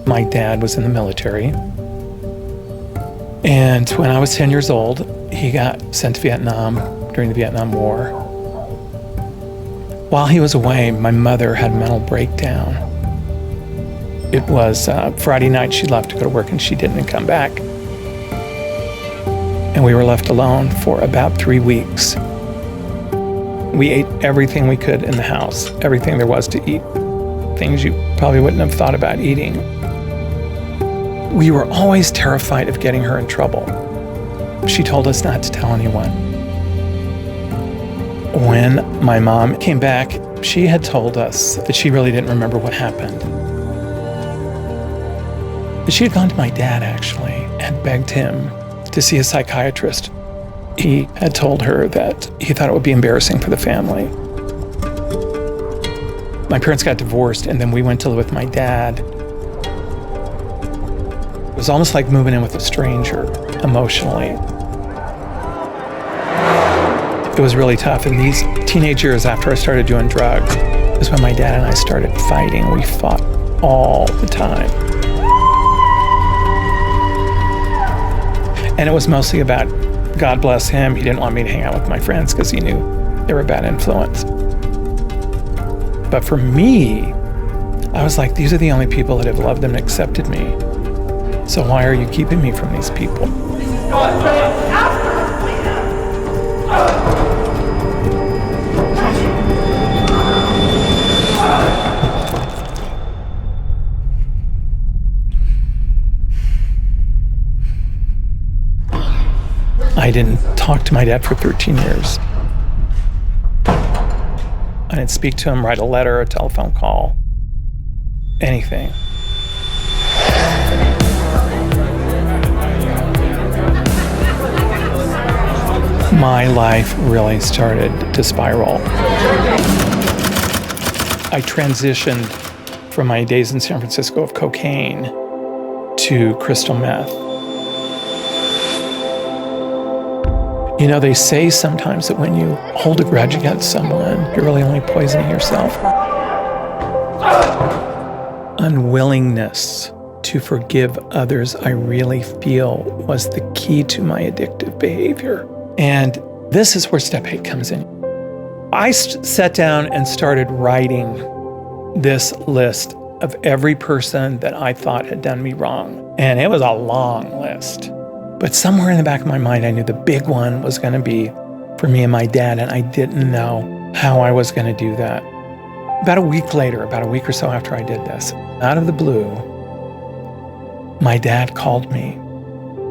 My dad was in the military. And when I was 10 years old, he got sent to Vietnam during the Vietnam War. While he was away, my mother had a mental breakdown. It was Friday night. She left to go to work and she didn't come back. And we were left alone for about 3 weeks. We ate everything we could in the house, everything there was to eat, things you probably wouldn't have thought about eating. We were always terrified of getting her in trouble. She told us not to tell anyone. When my mom came back, she had told us that she really didn't remember what happened. But she had gone to my dad, actually, and begged him to see a psychiatrist. He had told her that he thought it would be embarrassing for the family. My parents got divorced, and then we went to live with my dad. It was almost like moving in with a stranger, emotionally. It was really tough. In these teenage years after I started doing drugs is when my dad and I started fighting. We fought all the time. And it was mostly about, God bless him, he didn't want me to hang out with my friends because he knew they were a bad influence. But for me, I was like, these are the only people that have loved and accepted me. So why are you keeping me from these people? I didn't talk to my dad for 13 years. I didn't speak to him, write a letter, a telephone call, anything. My life really started to spiral. I transitioned from my days in San Francisco of cocaine to crystal meth. You know, they say sometimes that when you hold a grudge against someone, you're really only poisoning yourself. Unwillingness to forgive others, I really feel, was the key to my addictive behavior. And this is where step 8 comes in. I sat down and started writing this list of every person that I thought had done me wrong. And it was a long list. But somewhere in the back of my mind, I knew the big one was going to be for me and my dad, and I didn't know how I was going to do that. About a week or so after I did this, out of the blue, my dad called me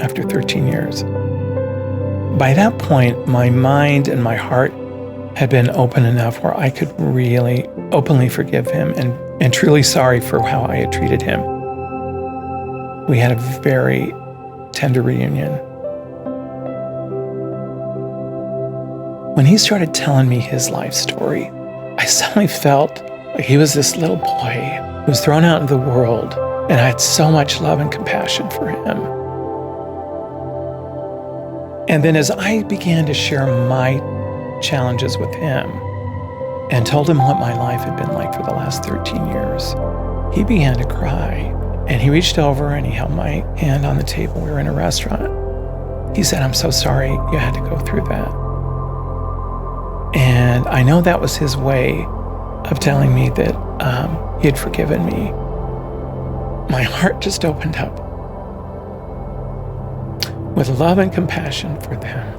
after 13 years. By that point, my mind and my heart had been open enough where I could really openly forgive him and truly sorry for how I had treated him. We had a very tender reunion. When he started telling me his life story, I suddenly felt like he was this little boy who was thrown out into the world, and I had so much love and compassion for him. And then as I began to share my challenges with him and told him what my life had been like for the last 13 years, he began to cry. And he reached over and he held my hand on the table. We were in a restaurant. He said, "I'm so sorry you had to go through that." And I know that was his way of telling me that he had forgiven me. My heart just opened up with love and compassion for them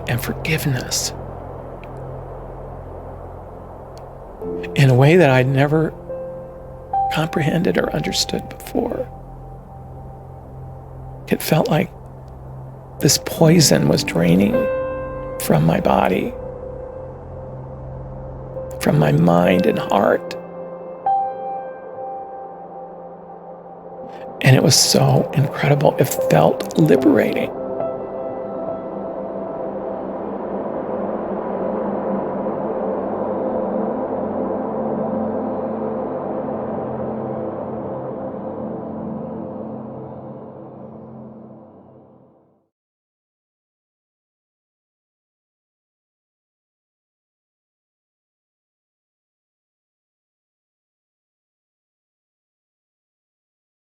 and forgiveness in a way that I'd never comprehended or understood before. It felt like this poison was draining from my body, from my mind and heart. And it was so incredible. It felt liberating.